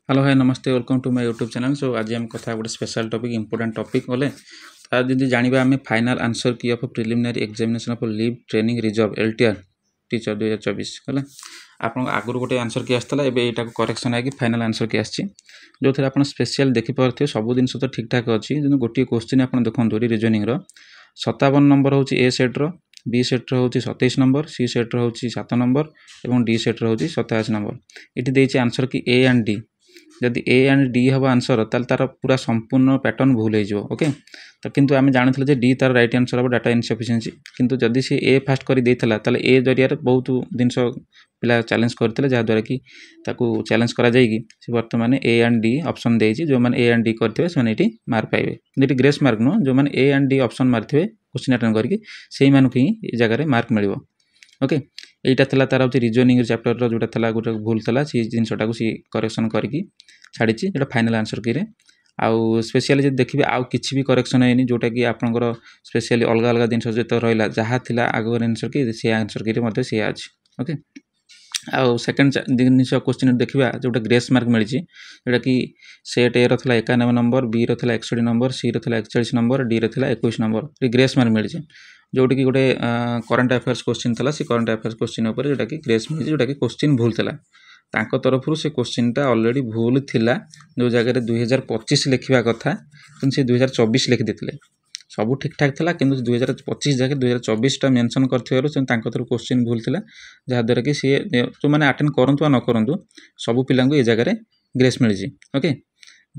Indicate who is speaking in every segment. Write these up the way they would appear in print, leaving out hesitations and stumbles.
Speaker 1: Hello hi नमस्ते welcome to my YouTube channel. So आज हम कथा गोटे स्पेशल टॉपिक इंपोर्टेंट टॉपिक बोले आज जब जाना आम फाइनल आंसर की of preliminary examination of leave training reserve LTR teacher 2024 है आप आगुरी गोटे आंसर की आसाला यहाँ करेक्शन है कि फाइनल आंसर की आसी जो थे आप स्पेशल देखिपे सब जिन तो ठीक ठाक अच्छी गोटे क्वेश्चन आप देखो रिजनिंग 57 नंबर हूँ ए सेट्र बी सेट्र हूँ 27 नंबर सी सेट्र हूँ 7 नंबर और डी सेट्र हूँ 87 नंबर ये आंसर कि ए एंड डी जदि ए एंड डी हम आंसर तार पूरा संपूर्ण पैटर्न भूल हो ओके तो किंतु आम जानते डी तार राइट आंसर हम डाटा इनसफिशिएंसी किंतु जदि सी ए फास्ट कर ए जरिया बहुत जिनस पिला चैलेंज करते जहाँद्वारा कि चैलेंज कर बर्तमान ए एंड डी ऑप्शन देती जो मैंने ए एंड डी करेंगे से मार्क पाइबे ये ग्रेस मार्क नुह जो मैंने ए एंड डी ऑप्शन मारे क्वेश्चन अटेंड करके ही जगह मार्क मिल ओके यहीटा था तार हूँ रिजनिंग चैप्टर जोटा था गोटे भूल था सी जिनटा सी करेक्शन करके छाड़ी जो फाइनल आंसर की आउ स्पेशली जब देखिए आउ किसी भी करेक्शन है जोटा कि आपंकर स्पेशली अलग अलग जिन जो रहा जहाँ थी आगे आंसर की सी आंसर की सी अच्छी ओके आउ सेकेंड जिन क्वेश्चन देखा जोटा ग्रेस मार्क मिली जोटा कि सेट ए रा 91 नंबर बी रा 61 नंबर सी रा 41 नंबर डी रा 21 नंबर ग्रेस मार्क मिली जोटी कि गोटे करंट अफेयर्स क्वेश्चन था सी करंट अफेयर्स क्वेश्चन उपर जोटा कि ग्रेस मिली जोटा कि क्वेश्चन भूल था तांको तरफ से क्वेश्चन टा ऑलरेडी भूल थिला जो जगह 2025 लिखा कथा कि 2024 लिखि देते सब ठीक ठाक था कि 2025 जगह 2024 टा मेंशन कर तरफ क्वेश्चन भूल था जहाँद्वारा कि सी जो मैंने अटेंड करूँ न करूँ सब पिला ये जगह ग्रेस मिली ओके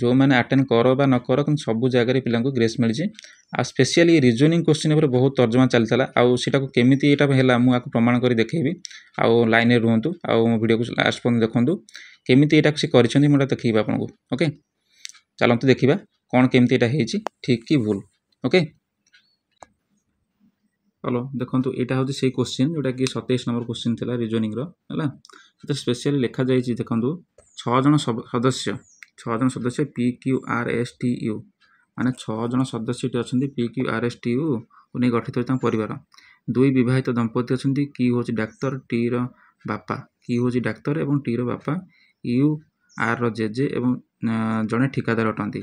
Speaker 1: जो मैंने अटेंड कर बा न कर सब जगह पिला ग्रेस मिली आ स्पेशली रिजनिंग क्वेश्चन पर बहुत तर्जमा चलता आटा को केमी यहाँ मुझे प्रमाण कर देखेबी आउ लाइन रुहतु आउ वीडियो को लास्ट पर्यटन देखूँ केमी यहाँ से कर देखिए आपको ओके चलते देखा कौन केमी यहाँ ठीक कि भूल ओके चलो देखो यहाँ हूँ से क्वेश्चन जोटा कि 27 नंबर क्वेश्चन था रिजनिंग है स्पेशली लिखा जाइए देखो 6 जन सदस्य P Q R S T U माने 6 जन सदस्य अच्छा P Q R S T U को नहीं गठित होता परिवार दुई विवाहित दंपति अच्छा कि हूँ डाक्तर टी रो बापा कि हूँ डाक्तर और टी रो बापा यू आर रो जेजे और जड़े ठिकादार अटंती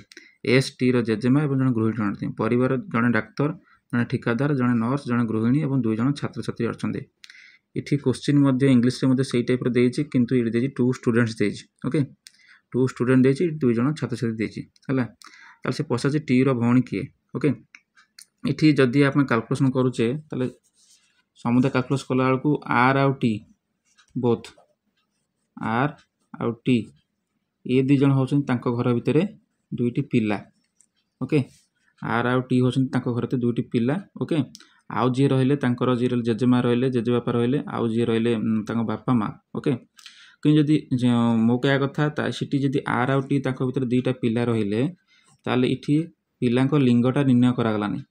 Speaker 1: एस टी रो जेजेमा और जड़े गृहिणी अटंती परिवार जड़े डाक्तर जड़े ठिकादार जड़े नर्स जड़े गृहिणी और 2 जन छात्र छात्री अच्छा ये क्वेश्चन इंग्लीश से टाइप देती किंतु ये 2 स्टूडेंट्स देती ओके 2 स्टूडेंट देती 2 जन छात्र छात्री देती है से पचार टी रो भौणी किए ओके ये जदि आप कैलकुलेशन करुचे समुदाय कैलकुलेस कला बेलू आर आउ टी बोथ आर आउ टी ये 2 जन होती घर भितर 2टी पिला ओके आर आउ टी होती घर 2टी पिला ओके आउ जी रही जी जेजेमा रही जेजेबापा रही आउ जी रही बापा माँ ओके कि जदि मो कह कथा सीटी जदि आर आउ टी भर 2टा पिला रहिले ताले इठी पिला लिंगटा निर्णय करागलानी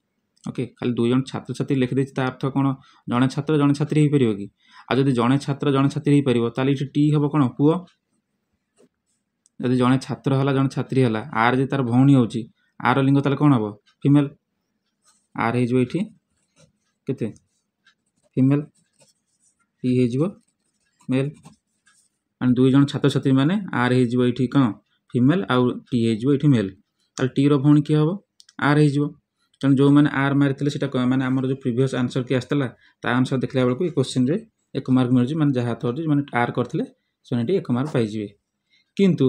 Speaker 1: ओके खाली 2 जन छात्र छात्री लिखिदे अर्थ कौन जड़े छात्र जड़े छात्री हो पार कि आ जदि जड़े छात्र जड़े छात्री हो पार ताले इठी टी हम कौन पुओ जदि जड़े छात्र है जड़े छात्री है आर जी तार भौणी हो आर लिंग ताले कौन हम फीमेल आर हो केते फीमेल टी हो मेल एंड 2 जन छात्र छात्री माने आर हो कौन फीमेल आउ टी हो मेल ताल टी रो भौणी किए हम आर हो तेणु जो मैंने आर मारी मैंने आम जो प्रीवियस आंसर की आसाला आंसर देखला बेलू क्वेश्चन रे 1 मार्क मिलूँ मैंने जहाँ तो मैंने आर करते से 1 मार्क पाइबे किंतु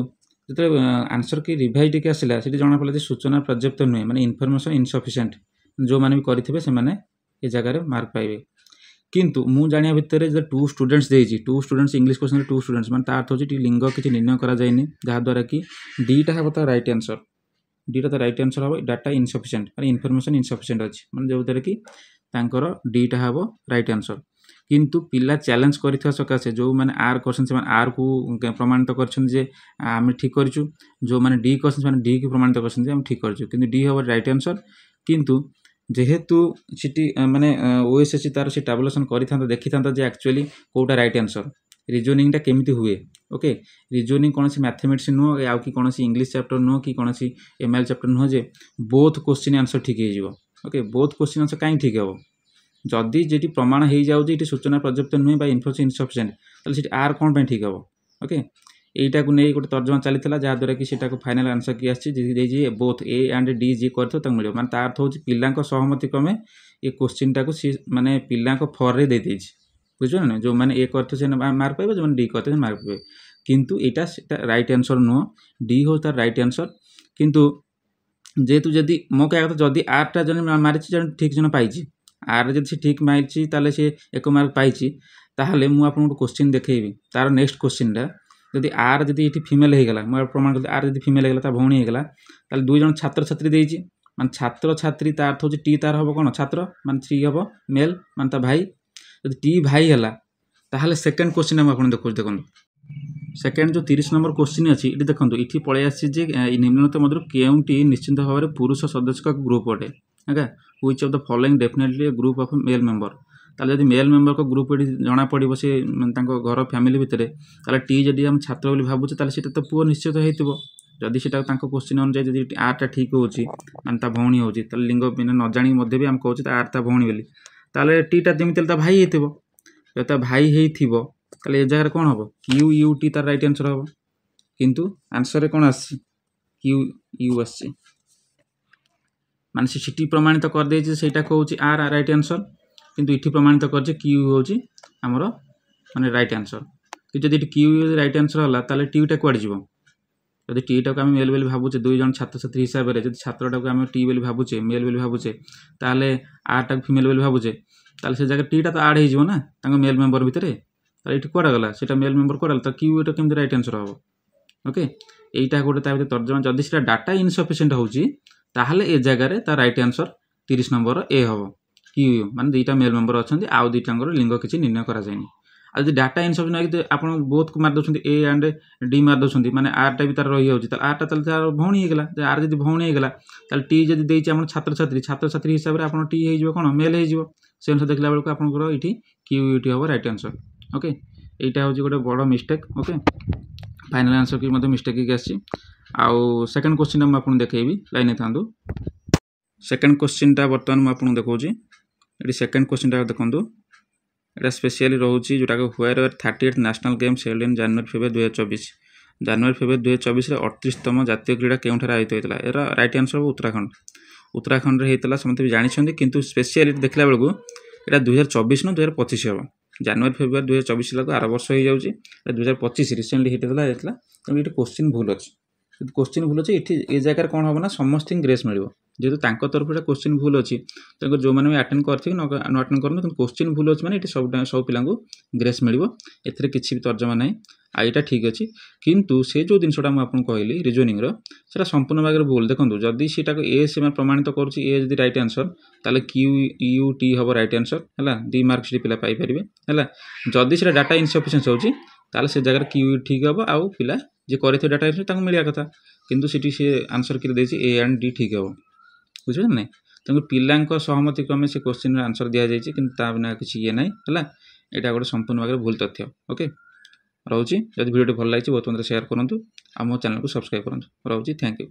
Speaker 1: जो आंसर की रिवाइज टी आसला से जना पड़ा सूचना पर्याप्त नुहे मैंने इनफर्मेशन इनसफिशिएंट जो मैंने भी करेंगे से ये जगह मार्क पाइबे किंतु मु जाना भितर जो 2 स्टूडेंट्स देती 2 स्टूडेंट्स इंग्लिश क्वेश्चन 2 स्टूडेंट्स मैंने अर्थ हो लिंग किसी निर्णय कराए जहाँद्वारा कि डीटा हम तार राइट आंसर डीटा तो राइट आंसर हम डाटा इनसफिशिएंट मैंने इनफर्मेशन इनसफिशिएंट अच्छी मैंने जो द्वारा कि डीटा हम राइट आंसर किंतु पिला चैलेंज करथिबा सकाशे जो मैंने आर क्वेश्चन से आर को प्रमाणित कर आम ठीक करूँ जो मैंने डी क्वेश्चन मैंने डी को प्रमाणित कर ठीक करूँ कि डी हम राइट आंसर किंतु जेहेतु सीटी माने ओएसएससी तार से टैबुलेशन करि देखी था एक्चुअली कोटा राइट आंसर रिजनिंग केमिति हुए ओके रिजनिंग कौन मैथमेटिक्स नुह आउ कि कौन इंग्लिश चैप्टर नुह कि कौन एमएल चैप्टर नुह जे बोथ क्वेश्चन आंसर ठीक हो ओके बोथ क्वेश्चन आंसर कहीं ठीक हे जदि जी प्रमाण हो जाऊँगी सूचना पर्याप्त नुहे इनफर्मेशन इनसफिशिएंट ताले आर कौन ठीक हे ओके এইটা नहीं गोटे तर्जमा चली जहाँद्वारा कि सेटा फाइनाल आंसर कि आसी both A and D G कर मिले माने तार अर्थ हूँ पिला सहमति क्रमे ये क्वेश्चन टाक सी माने पिला फर रे दे बुझे ना जो मैंने ए करते से मार्क पाइबे जो डी करते मार्क पाइबे किंतु एटा राइट आंसर नुह डी हो तार राइट आंसर किंतु जेहेतु जदि मो कह कथा जदि आरटा जन मारी जन ठीक जन पाई आर जब से ठीक मारी ताले से एक मार्क पाई ताहले मु आपको क्वेश्चन देखैबी तार नेक्स्ट क्वेश्चनटा जदि आर जदि ये फिमेल होगला मुझे प्रमाण कर आर जब फिमेल होगला भौणी होगला ताले दुई जन छात्र छात्री देजी मान छात्र छात्री तार अर्थ हूँ टी तार हम कौन छात्र मान थ्री हम मेल मान ता भाई जब टी भाई है ताहले सेकेंड क्वेश्चन आप देखो देखो सेकेंड जो 30 नंबर क्वेश्चन अच्छी ये देखो ये पलि आसी निम्नलिखित मध्य केउंटी निश्चित भाव में पुरुष सदस्य का ग्रुप अटे है which of the following definitely group of male member ताले जब मेल मेंबर को ग्रुप ये जना पड़ो से घर फैमिली भितर ताले टी जदि हम छात्र बोली भावुचे ताले सेटा तो पुओ निश्चित होइतिबो जदि सेटा तांको क्वेश्चन अनुसार जदि आरटा ठीक होची मान ता भौणी होची ताले लिंग बिना न जानी मध्ये भी हम कहूचे आर ता भौणी बोली ताले टीटा जमिति ता भाई हेतिबो जदि ता भाई हेइथिबो ताले ए जगह कौन हम क्यू यू टी तार राइट आंसर हम किंतु आंसर कौन आसी क्यू यू आसी माने सिटी प्रमाणित कर देछि सेटा कहूची आर राइट आंसर किंतु इठी प्रमाणित कर क्यू होची हमरो माने राइट आंसर कि जदि क्यू राइट आंसर होला ताले टीटा कुआड जीवो जदि टीटा को आम मेल बोली भावुचे दुई जन छात्र छात्री हिसाब से जब छात्रटा को आम टी बोली भावुचे मेल बोली भावुचे ताले आरटा फिमेल बोली भावुचे ताले से जगह टीटा तो आड हो ना तांको मेल मेंबर भितर ताले इठी कुआड गला सेटा मेल मेंबर कुआड गला क्यू एटा केमति राइट आंसर हम ओके एटा गोटे ता तर्जमा जदि सेटा डाटा इनसफिशिएंट होची ताहले ए जगह ता राइट आंसर 30 नंबर ए हम क्यू माने दुईटा मेल मेंबर अच्छा आउ दुईटा लिंग किसी निर्णय करा जाएनी आज डाटा इनसफिशिएंट आप बोथ को मार दौरान ए एंड डी मार दौरान माने आरटा भी तार रही है आरटा तार भौणी होगला आर जब भौणी होगला टी जब देती आम छात्र छात्री हिसाब से आप टी हो कौन मेल हो से अनुसार देखला बेलू आपंकर ये क्यू यूटी हम राइट आंसर ओके यहाँ हूँ गोटे बड़ मिस्टेक ओके फाइनाल आंसर की मिस्टेक आसी आउ सेकेंड क्वेश्चन मुझे देखी लाइन था सेकेंड क्वेश्चनटा बर्तमान मुझे देखा ये सेकेंड क्वेश्चनटा देखूँ यहाँ स्पेशली रोचे जोटा where 38 national games held in January February 2024 January February 2024 38तम जातीय क्रीड़ा केउठार आयोजित होता है यार राइट आंसर उत्तराखंड होता समस्त भी जानते किंतु स्पेशली देखला बेलू यहाँ 2024 न 2025 हम जनवरी फेब्रुआरी 2024 लगे आर वर्ष हो जाऊँगी 2025 रिसेंटली होता है तेणु ये क्वेश्चन भूल अच्छी क्वेश्चन भूल अच्छे ये जगह कौन हम ना समस्त ग्रेस मिल जेहेतु तरफ क्वेश्चन भूल अच्छी जो मैंने अटेंड कर न अटेंड कर क्वेश्चन भूल अच्छी मैंने सब पिला ग्रेस मिल ए किसी भी तर्जमा ना आईटा ठीक अच्छे किंतु से जो जिनसा मुझे कहली रिजनिंग रा संपूर्ण भाग भूल देखो जदि से ए से प्रमाणित करुँच ए जब राइट आंसर ताले क्यू यू टी हम राइट आंसर है 2 मार्क से पिला पाइपर है जदि से डाटा इनसफिशिएंस होची ताले से जगह क्यू ठीक हम आउ पिला जे करे डाटा इनसर मिलवा कथा किंतु सीटी से आंसर कि ए एंड डी ठीक हम बुझे ना तेणु पिला सहमति क्रमे से क्वेश्चन आंसर दि जाए कि बिना किसी ये ना है यहाँ गोटे संपूर्ण भाग भूल तथ्य ओके रोचे जब वीडियो भल लगी बहुत मात्रा शेयर करूँ आ मो चैनल को सब्सक्राइब करूँ रोचे थैंक यू।